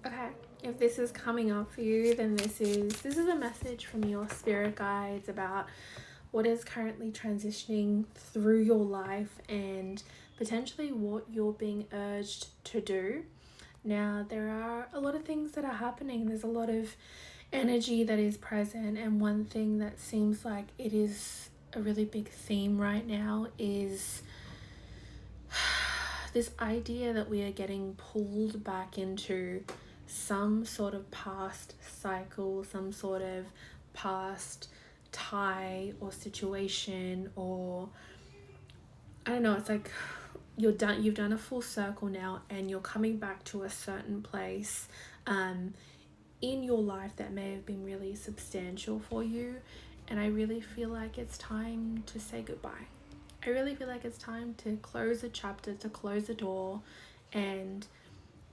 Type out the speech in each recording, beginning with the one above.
Okay, if this is coming up for you, then this is a message from your spirit guides about what is currently transitioning through your life and potentially what you're being urged to do. Now, there are a lot of things that are happening. There's a lot of energy that is present, and one thing that seems like it is a really big theme right now is this idea that we are getting pulled back into some sort of past cycle, some sort of past tie or situation, or I don't know, it's like you've done a full circle now and you're coming back to a certain place in your life that may have been really substantial for you, and I really feel like it's time to say goodbye. I really feel like it's time to close a chapter, to close a door, and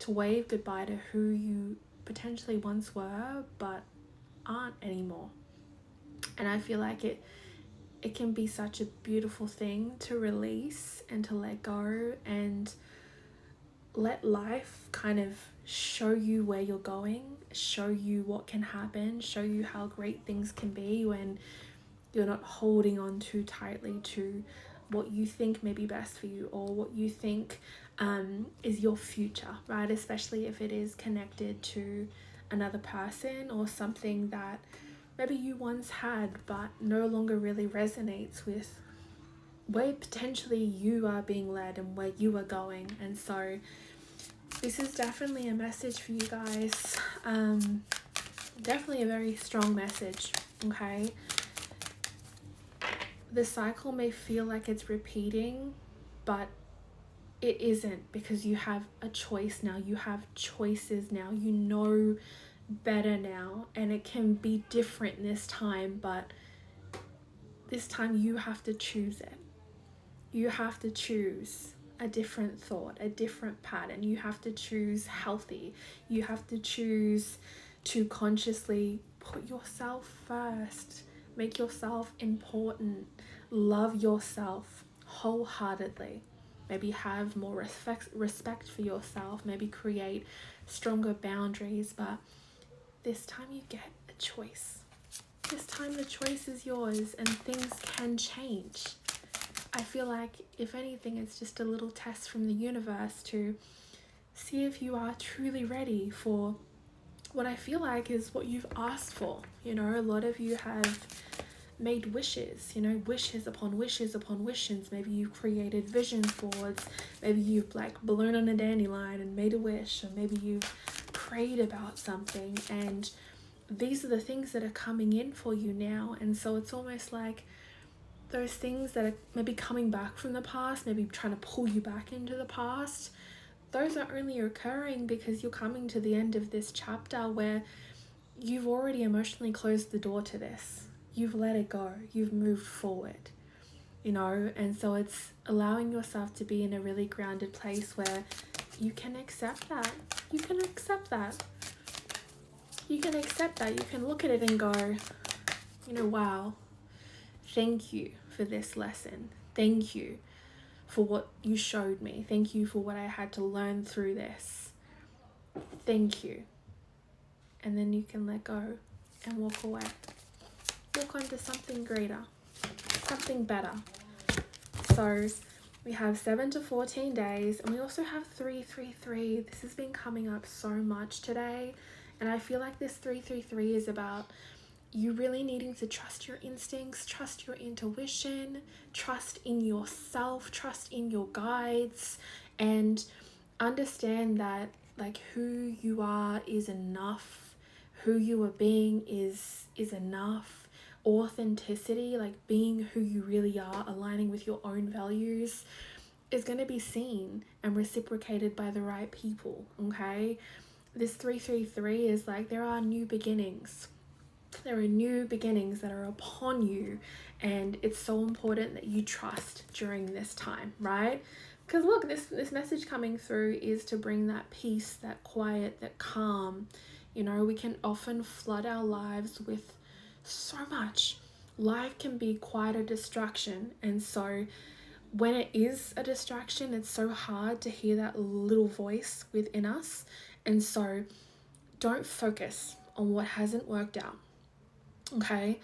to wave goodbye to who you potentially once were but aren't anymore. And I feel like it can be such a beautiful thing to release and to let go and let life kind of show you where you're going, show you what can happen, show you how great things can be when you're not holding on too tightly to what you think may be best for you or what you think is your future, right? Especially if it is connected to another person or something that maybe you once had but no longer really resonates with where potentially you are being led and where you are going. And so this is definitely a message for you guys. Definitely a very strong message, okay? The cycle may feel like it's repeating, but it isn't, because you have a choice now. You have choices now. You know better now, and it can be different this time, but this time you have to choose it. You have to choose a different thought, a different pattern. You have to choose healthy. You have to choose to consciously put yourself first, make yourself important, love yourself wholeheartedly. Maybe have more respect for yourself, maybe create stronger boundaries, but this time you get a choice. This time the choice is yours and things can change. I feel like, if anything, it's just a little test from the universe to see if you are truly ready for what I feel like is what you've asked for. You know, a lot of you have made wishes, you know, wishes upon wishes upon wishes. Maybe you've created vision boards. Maybe you've like ballooned on a dandelion and made a wish, or maybe you've prayed about something, and these are the things that are coming in for you now. And so it's almost like those things that are maybe coming back from the past, maybe trying to pull you back into the past, those are only occurring because you're coming to the end of this chapter where you've already emotionally closed the door to this. You've let it go. You've moved forward, you know? And so it's allowing yourself to be in a really grounded place where you can accept that. You can accept that. You can accept that. You can look at it and go, you know, wow, thank you for this lesson. Thank you for what you showed me. Thank you for what I had to learn through this. Thank you. And then you can let go and walk away. Walk on to something greater, something better. So we have 7 to 14 days, and we also have 333. This has been coming up so much today, and I feel like this 333 is about you really needing to trust your instincts, trust your intuition, trust in yourself, trust in your guides, and understand that like who you are is enough. Who you are being is enough. Authenticity, like being who you really are, aligning with your own values, is going to be seen and reciprocated by the right people, okay? This 333 is like there are new beginnings. There are new beginnings that are upon you, and it's so important that you trust during this time, right? Because look, this message coming through is to bring that peace, that quiet, that calm. You know, we can often flood our lives with so much. Life can be quite a distraction, and so when it is a distraction, it's so hard to hear that little voice within us. And so don't focus on what hasn't worked out. Okay?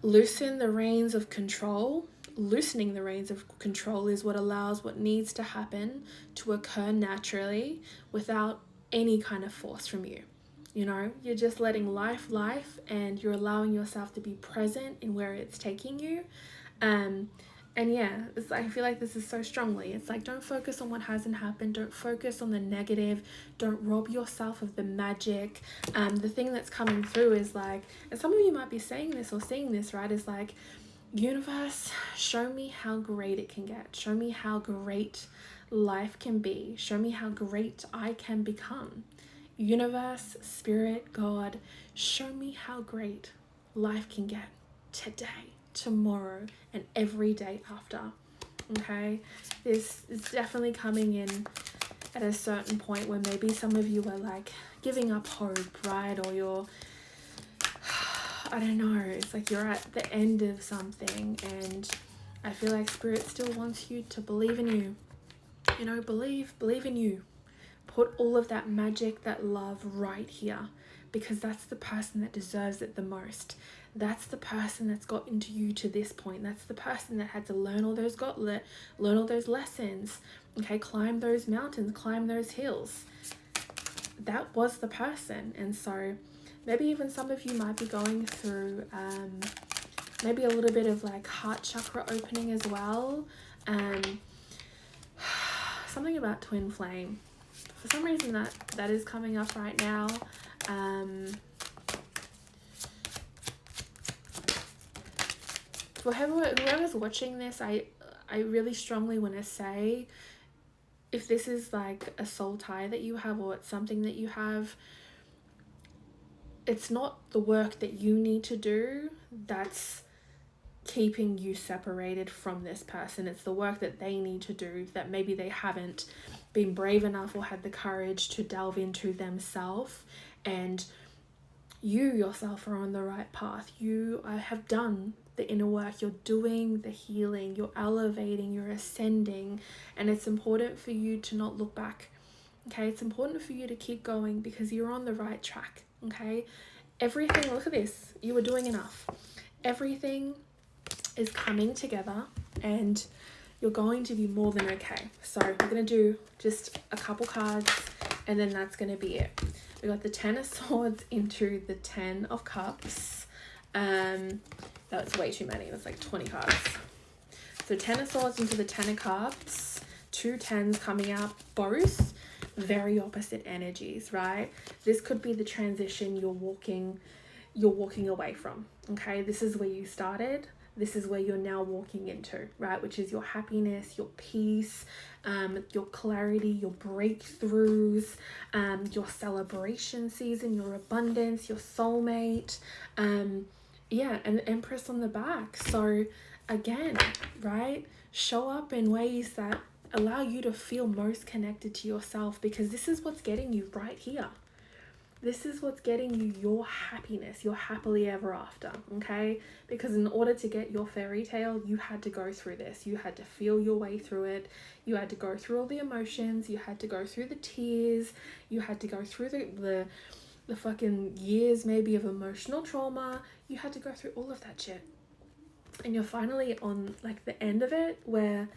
Loosen the reins of control. Loosening the reins of control is what allows what needs to happen to occur naturally without any kind of force from you. You know, you're just letting life, and you're allowing yourself to be present in where it's taking you. And yeah, I feel like this is so strongly. It's like, don't focus on what hasn't happened. Don't focus on the negative. Don't rob yourself of the magic. The thing that's coming through is like, and some of you might be saying this or seeing this, right? Is like, universe, show me how great it can get. Show me how great life can be. Show me how great I can become. Universe, spirit, God, show me how great life can get today, tomorrow, and every day after. Okay, this is definitely coming in at a certain point where maybe some of you are like giving up hope, right? Or you're, I don't know, it's like you're at the end of something, and I feel like spirit still wants you to believe in you. You know, believe in you. Put all of that magic, that love right here, because that's the person that deserves it the most. That's the person that's gotten to you to this point. That's the person that had to learn all those learn all those lessons. Okay, climb those mountains, climb those hills. That was the person. And so maybe even some of you might be going through maybe a little bit of like heart chakra opening as well. Something about twin flame. For some reason that is coming up right now. For whoever's watching this, I really strongly want to say, if this is like a soul tie that you have, or it's something that you have, it's not the work that you need to do that's keeping you separated from this person. It's the work that they need to do that maybe they haven't been brave enough or had the courage to delve into themselves. And you yourself are on the right path. You have done the inner work. You're doing the healing. You're elevating. You're ascending. And it's important for you to not look back. Okay, it's important for you to keep going because you're on the right track. Okay, everything, look at this, you were doing enough. Everything is coming together and you're going to be more than okay. So we're going to do just a couple cards and then that's going to be it. We got the 10 of Swords into the 10 of Cups. That's way too many. That's like 20 cards. So 10 of Swords into the 10 of Cups. 2 10s coming out, both very opposite energies, right? This could be the transition you're walking away from. Okay, this is where you started. This is where you're now walking into, right? Which is your happiness, your peace, your clarity, your breakthroughs, your celebration season, your abundance, your soulmate, and the Empress on the back. So again, right? Show up in ways that allow you to feel most connected to yourself, because this is what's getting you right here. This is what's getting you your happiness, your happily ever after, okay? Because in order to get your fairy tale, you had to go through this. You had to feel your way through it. You had to go through all the emotions. You had to go through the tears. You had to go through the fucking years maybe of emotional trauma. You had to go through all of that shit. And you're finally on like the end of it, where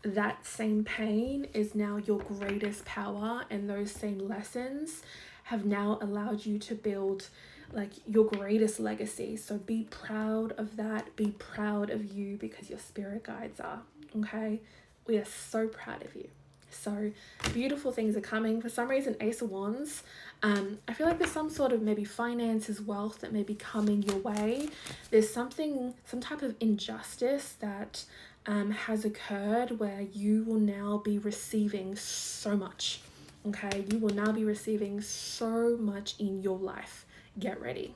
that same pain is now your greatest power, and those same lessons have now allowed you to build like your greatest legacy. So be proud of that. Be proud of you, because your spirit guides are, okay? We are so proud of you. So beautiful things are coming. For some reason, Ace of Wands, I feel like there's some sort of maybe finances, wealth that may be coming your way. There's some type of injustice that has occurred where you will now be receiving so much. Okay, you will now be receiving so much in your life. Get ready.